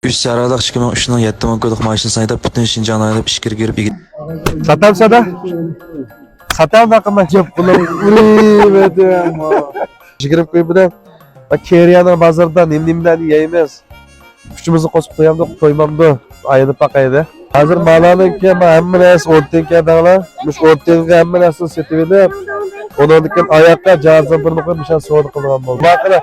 3 saraliq 2003 7 qo'yliq mashinasini haydab butun Shinjon haydab ishga kirib Satam sada. Satam bakıma cep kullanım. Uyumadım. Şikirim kuyumda. Keriyanın bazarda nimden yiyemiz. Üçümüzü kosup koymamdı. Ayını pakaydı. Hazır malanın ki hemmenes ortenke dağla. Müş ortenke hemmenesini setivide. Onun dikken ayakta cihazdan bir bakın bir şey soğudu kılgan oldu. Bakın.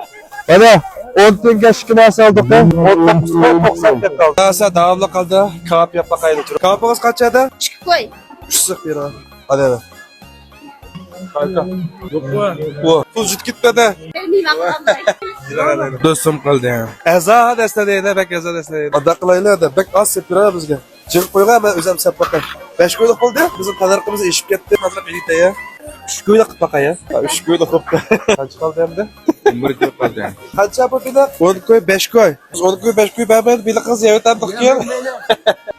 Bana 10 tenge şikine saldık ya. 90 tek kaldı. Daha devamlı kaldı. Kağıp yapmak aydı. Kağıpınız kaç yedi? Koy. 3 sık bir ha. Hadi. Kanka. Yok bu. Bu jüt gitmedi. Benim aklımda. Dostum kaldı ya. Eza destedeydi, bek eza destedeydi. Adaklayla da bek az sepira bizge. Çık koyga hemen özüm sep bakay. 5 koyduk oldu. Bizim kadarımızı işip gitti. Mesela birlikte ya. 3 koyduk bakay ya. 3 koyduk hop. Kaç kaldı hem de? 11 koy kaldı yani. Kaç yapı bir de? 10 koy 5 koy. Biz 10 koy 5 koy beraber bir kız yemetten bakıyor.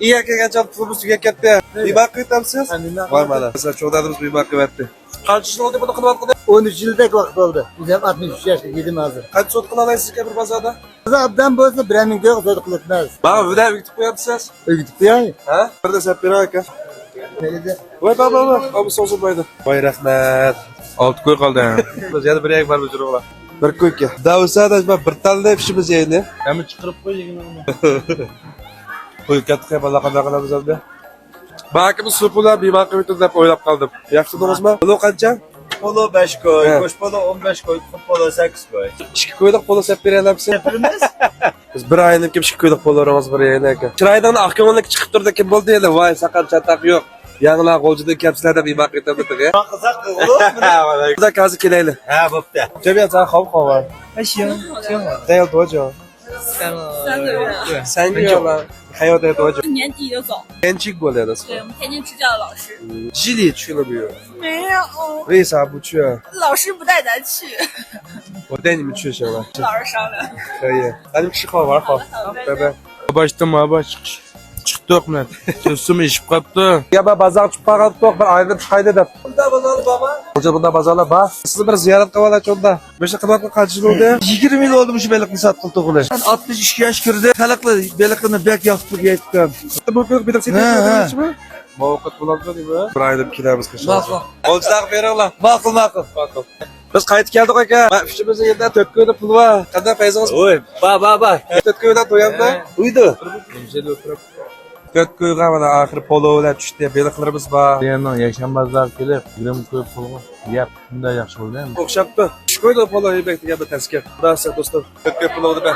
İyi erkek açan tutulmuş süge gitti. Bir bak kıytam siz? Var mı adam? Mesela çoğu dadımız bir bak kıymetti. Kaç yıl oldu bunu kılmak? 13 yıldak vakit oldu. Bizim 63 yaşında yedim hazır. Kaç sot kılalayız ki bir pazarda? Abdan bozdu biremin yok zor kılıtmaz. Bana bir daha bir tık koyamsınız. Ögütük yani. Ha? Bir de sen bir haka. Vay baba. Abi sosu baydı. Vay rahmet. 6 koy kaldı yani. Biz yani bir yak var bu oğlan. Bir koy ki. Daha olsa da bir tane pişimiz yayını. Hemen çıkarıp koy yine onu. Koy kattık bala kadar biz aldı. Bakım supula bir bakım tutun hep oylap kaldım. Yaptınız mı? Polo kanca? Polo 5 koy, Evet. koş polo 15 koy, kup polo 8 koy. 2 koyduk polo hep bir elamsın. Hepimiz Biz bir ayının kim 2 koyduk polo ramaz bir yayını. Çıraydan akımanlık çıkıp durdu kim buldu ya vay sakal çatak yok. Yanına golcudaki kepsilerde bir bakım tutun ya. kızak olur mu? Burada kazı kileyli. Ha bapta. Cebiye sana kav var. 行， Sen yıl doğacaksın. 3个月， Sen yıl lan. Hayat hayat doğacaksın. 年底就走。 Gençlik bu arada. 对，我们天津支教的老师。 Jili 去了没有？没有，为啥不去啊？老师不带咱去，我带你们去行了。老师商量。可以，咱们吃好玩好，拜拜。 Baştan baba çıktık mı? Sözümü işip kaptı. Ya ben bazar çıparan tok bir ayrı çıkaydı da. Bunda bazarlı baba. Hoca bunda bazarlı bak. Siz bir ziyaret kavala çonda. Beşe kılaklı kaç yıl oldu? 20 yıl oldu şu belikli satkıl toğulu. 62 yaş girdi. Kalıklı belikini bek yaptık yettim. Bu köy bir de seni hiç mi? Muvaffak bulandı değil mi? Bir ayda bir kilerimiz kışın. Bak bak. Olacak verin lan. Makul makul. Bakalım. Biz kayıt geldik aka. Fişimizin yerinde Tökköy'de pul var. Kadar feyziniz Oy bak. Tökköy'den doyandı. Uydu. Güzel oturup. Tökköy'e bana ahir polo ile düştü. Beliklerimiz var. Yandan yaşanmazlar gelip girim koyup pulma. Yap. Bunda yaxşı oldu değil mi? Okşaptı. Şu koydu poloyu bekliyor bir tezkir. Burası dostum. Tökköy polo oldu ben.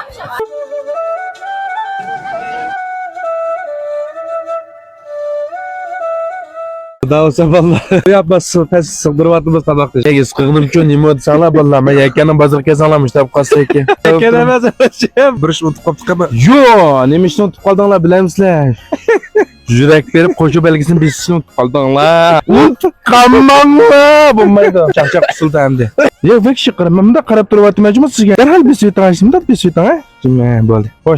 Daha olsa vallahi yapmazsın pes sığdırmadığımız tabakta. Şey sıkıntım için nimod sağla vallahi ben yakyanın bazı kez alamıştım kasa ki. Kenemez ölçeyim. Bir iş unutup kaptık ama. Yo, nemişini unutup kaldыңlar bilemizler. Yürek verip koşu belgesini bilsini unutup kaldыңlar. Unutup kalmamla. Bulmaydı. Çak kusuldu hem de. Ya vek şıkkırım. Ben de karab durup atmayacağım sizge. Derhal bir sütün açtım da bir sütün ha. Şimdi böyle. Hoş.